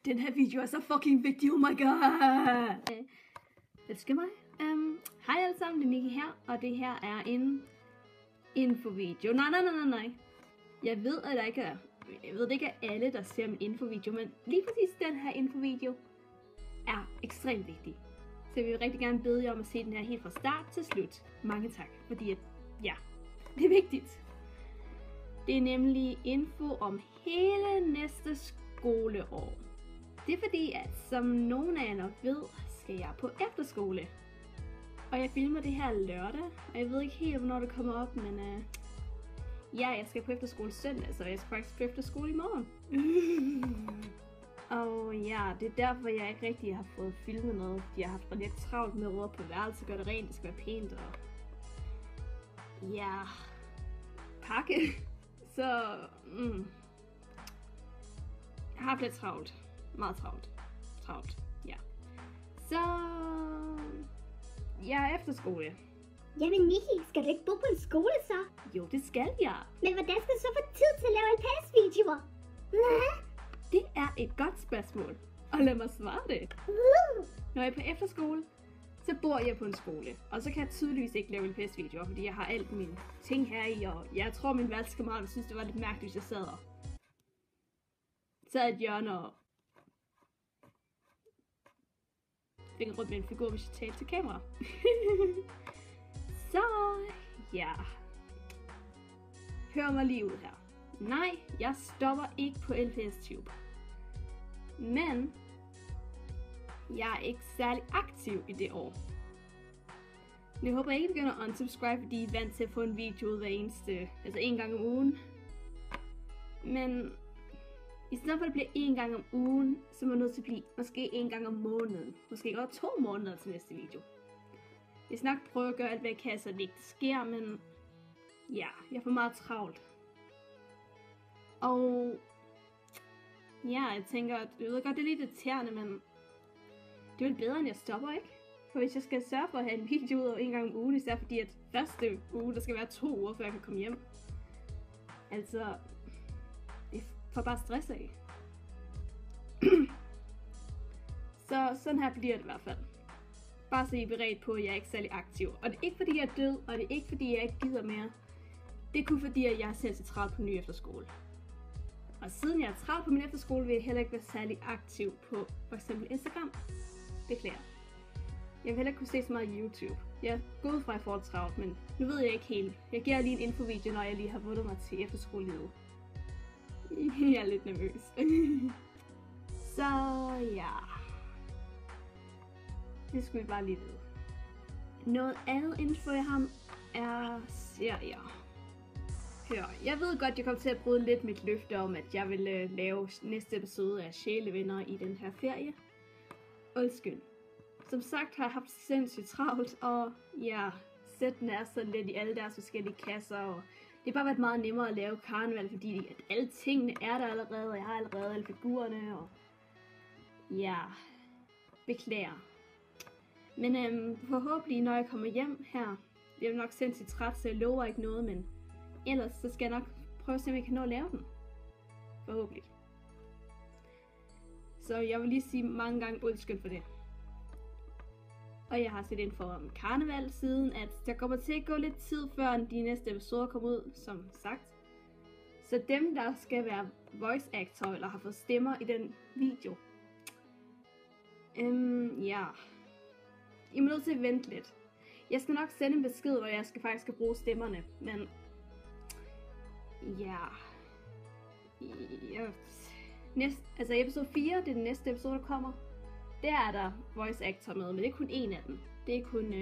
Den her video er så fucking vigtig, oh my god! Elsker mig. Hej alle sammen, det er Nikki her, og det her er en infovideo. Nej. Jeg ved, at det ikke er alle, der ser min infovideo, men lige præcis den her infovideo er ekstremt vigtig. Så jeg vil rigtig gerne bede jer om at se den her helt fra start til slut. Mange tak, fordi det er vigtigt. Det er nemlig info om hele næste skoleår. Det er fordi, at som nogen af jer nok ved, skal jeg på efterskole. Og jeg filmer det her lørdag, og jeg ved ikke helt, hvornår det kommer op, men jeg skal på efterskole søndag, så jeg skal faktisk på efterskole i morgen. Og ja, det er derfor, jeg ikke rigtig har fået filmet noget, fordi jeg har haft lidt travlt med at råbe på værelset, gøre det rent, det skal være pænt, og ja, pakke. Så jeg har haft lidt travlt. Meget travlt, ja. Så jeg er efterskole. Jamen Nikki, skal du ikke bo på en skole så? Jo, det skal jeg. Men hvordan skal du så få tid til at lave LPS-videoer? Det er et godt spørgsmål, og lad mig svare det. Når jeg er på efterskole, så bor jeg på en skole, og så kan jeg tydeligvis ikke lave LPS-videoer, fordi jeg har alt mine ting her i, og jeg tror min værelseskammerat synes, det var lidt mærkeligt, hvis jeg sad i et hjørne og fik rundt med en figur, hvis jeg talte til kamera. Så ja, hør mig lige ud her. Nej, jeg stopper ikke på LPS Tube. Men jeg er ikke særlig aktiv i det år. Jeg håber ikke, I begynder at unsubscribe, fordi I er vant til at få en video ud hver eneste, altså en gang om ugen. Men i stedet for at det bliver en gang om ugen, så er man nødt til at blive måske en gang om måneden. Måske også 2 måneder til næste video. Jeg skal nok prøve at gøre alt, hvad jeg kan, så det ikke sker, men ja, jeg får meget travlt. Og ja, jeg tænker, at jeg ved godt, det er lidt irriterende, men det er vel bedre, end jeg stopper, ikke? For hvis jeg skal sørge for at have en video ud over en gang om ugen, især fordi at første uge, der skal være 2 uger, før jeg kan komme hjem. Altså, det får bare stress af. Så sådan her bliver det i hvert fald. Bare så I er beredt på, at jeg er ikke særlig aktiv. Og det er ikke fordi jeg er død, og det er ikke fordi jeg ikke gider mere. Det er kun fordi, at jeg er selv så travlt på ny efterskole. Og siden jeg er travlt på min efterskole, vil jeg heller ikke være særlig aktiv på for eksempel Instagram. Beklager. Jeg vil heller ikke kunne se så meget YouTube. Jeg er gået fra, at jeg får det travlt, men nu ved jeg ikke helt. Jeg giver lige en infovideo, når jeg lige har vundet mig til efterskolelivet. Jeg er lidt nervøs. Så ja. Det skulle vi bare lige vide. Noget andet info jeg har er serier. Hør, jeg ved godt, jeg kommer til at bryde lidt mit løfte om, at jeg vil lave næste episode af Sjælevenner i den her ferie. Undskyld. Som sagt har jeg haft sindssygt travlt, og ja, sætten er så lidt i alle deres forskellige kasser, og det har bare været meget nemmere at lave karneval, fordi at alle tingene er der allerede, og jeg har allerede alle figurerne, og ja, beklager. Men forhåbentlig, når jeg kommer hjem her, jeg er nok sindssygt træt, så jeg lover ikke noget, men ellers så skal jeg nok prøve at se, om jeg kan nå at lave den. Forhåbentlig. Så jeg vil lige sige mange gange undskyld for det. Og jeg har set ind for karneval siden, at der kommer til at gå lidt tid, før de næste episoder kommer ud, som sagt. Så dem, der skal være voice actor, eller har fået stemmer i den video, ja, I må nødt til at vente lidt. Jeg skal nok sende en besked, hvor jeg faktisk bruge stemmerne, men ja, altså episode 4, det er den næste episode, der kommer. Der er der voice actor med, men det er kun en af dem. Det er kun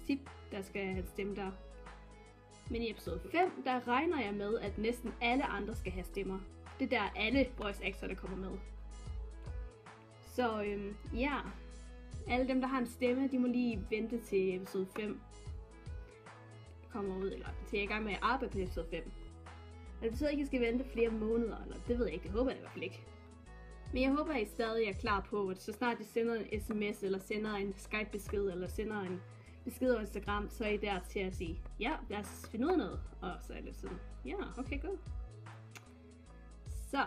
Sip, der skal have stemme der. Men i episode 5, der regner jeg med, at næsten alle andre skal have stemmer. Det er der alle voice actor, der kommer med. Så ja, alle dem, der har en stemme, de må lige vente til episode 5 kommer ud, eller til jeg er i gang med at arbejde på episode 5. Det betyder ikke, at jeg skal vente flere måneder, eller det ved jeg ikke, det håber jeg i hvert fald ikke. Men jeg håber, at I stadig er klar på, at så snart I sender en sms, eller sender en Skype-besked, eller sender en besked over Instagram, så er I der til at sige, ja, lad os finde ud af noget. Og så er det sådan, ja, okay, godt. Så,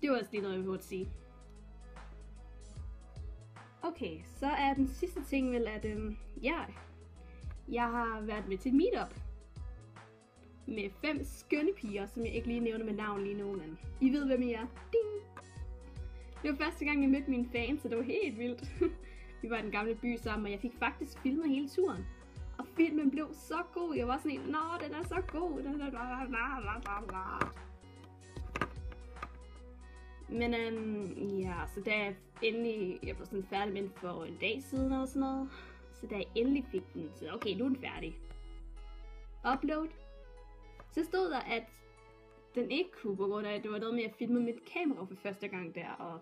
Det var også lige noget, jeg burde sige. Okay, så er den sidste ting vel, at jeg har været med til et meetup med 5 skønne piger, som jeg ikke lige nævner med navn lige nu, men I ved, hvem I er. Ding! Det var første gang, jeg mødte mine fans, så det var helt vildt. Vi var i den gamle by sammen, og jeg fik faktisk filmet hele turen. Og filmen blev så god. Jeg var sådan en, nå, den er så god. Den er bla. Men ja, så da jeg endelig, jeg blev sådan færdig med den for en dag siden eller sådan noget. Så da jeg endelig fik den, så okay, nu er den færdig. Upload. Så stod der, at den ikke kunne, på grund af, at det var noget med at filme mit kamera for første gang der, og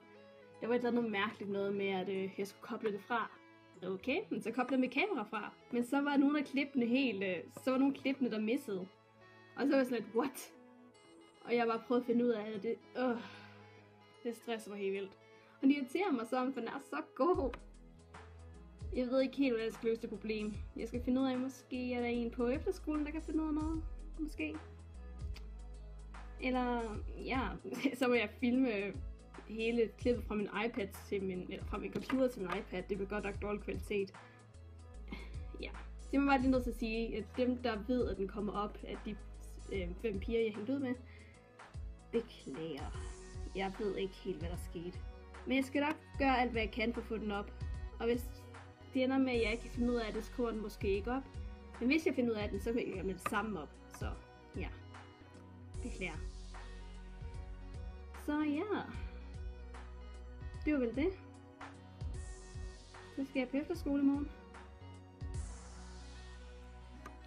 der var noget mærkeligt noget med, at jeg skulle koble det fra. Okay, men så koblede jeg mit kamera fra. Men så var nogle af klippene så var nogle klippene, der missede. Og så var jeg sådan lidt, what? Og jeg bare prøvede at finde ud af det. Det stresser mig helt vildt. Og det irriterer mig så, for den er så god. Jeg ved ikke helt, hvordan jeg skal løse det problem. Jeg skal finde ud af, måske er der en på efterskolen, der kan finde ud af noget. Måske. Eller, ja, så må jeg filme hele klippet fra min iPad eller fra min computer til min iPad. Det bliver godt nok dårlig kvalitet. Ja, det må bare lige nødt til at sige, at dem, der ved, at den kommer op, at de 5 piger, jeg hængte ud med, beklager. Jeg ved ikke helt, hvad der skete. Men jeg skal nok gøre alt, hvad jeg kan for at få den op. Og hvis det ender med, at jeg ikke kan finde ud af det, så kommer den måske ikke op. Men hvis jeg finder ud af den, så vil jeg med det samme op. Så ja, beklager. Så ja, det var vel det. Så skal jeg på efterskole i morgen.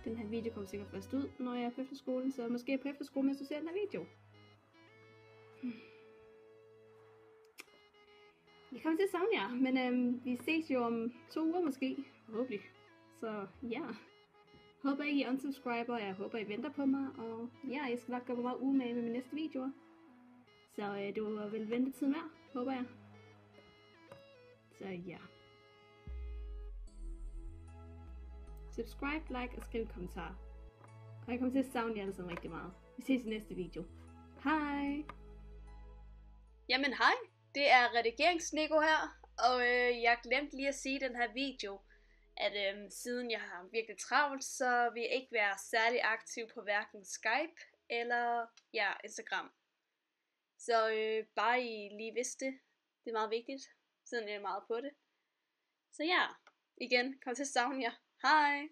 Den her video kommer sikkert først ud, når jeg er på efterskolen, så måske er jeg på efterskole, mens du ser den her video. Jeg kommer til at savne jer, men vi ses jo om 2 uger måske, forhåbentlig. Så ja, håber I unsubscriber, jeg håber I venter på mig, og ja, jeg skal nok gøre mig meget umage med mine næste videoer. Så det var vel ventetiden værd, håber jeg. Så ja. Subscribe, like og skriv en kommentar. Og jeg kommer til at savne jer alle sammen rigtig meget. Vi ses i næste video. Hej! Jamen hej, det er redigeringsnico her, og jeg glemte lige at sige i den her video, at siden jeg har virkelig travlt, så vil jeg ikke være særlig aktiv på hverken Skype eller Instagram. Så bare I lige vidste det, det er meget vigtigt, siden jeg er meget på det. Så ja, igen, kom til at savne jer. Hej!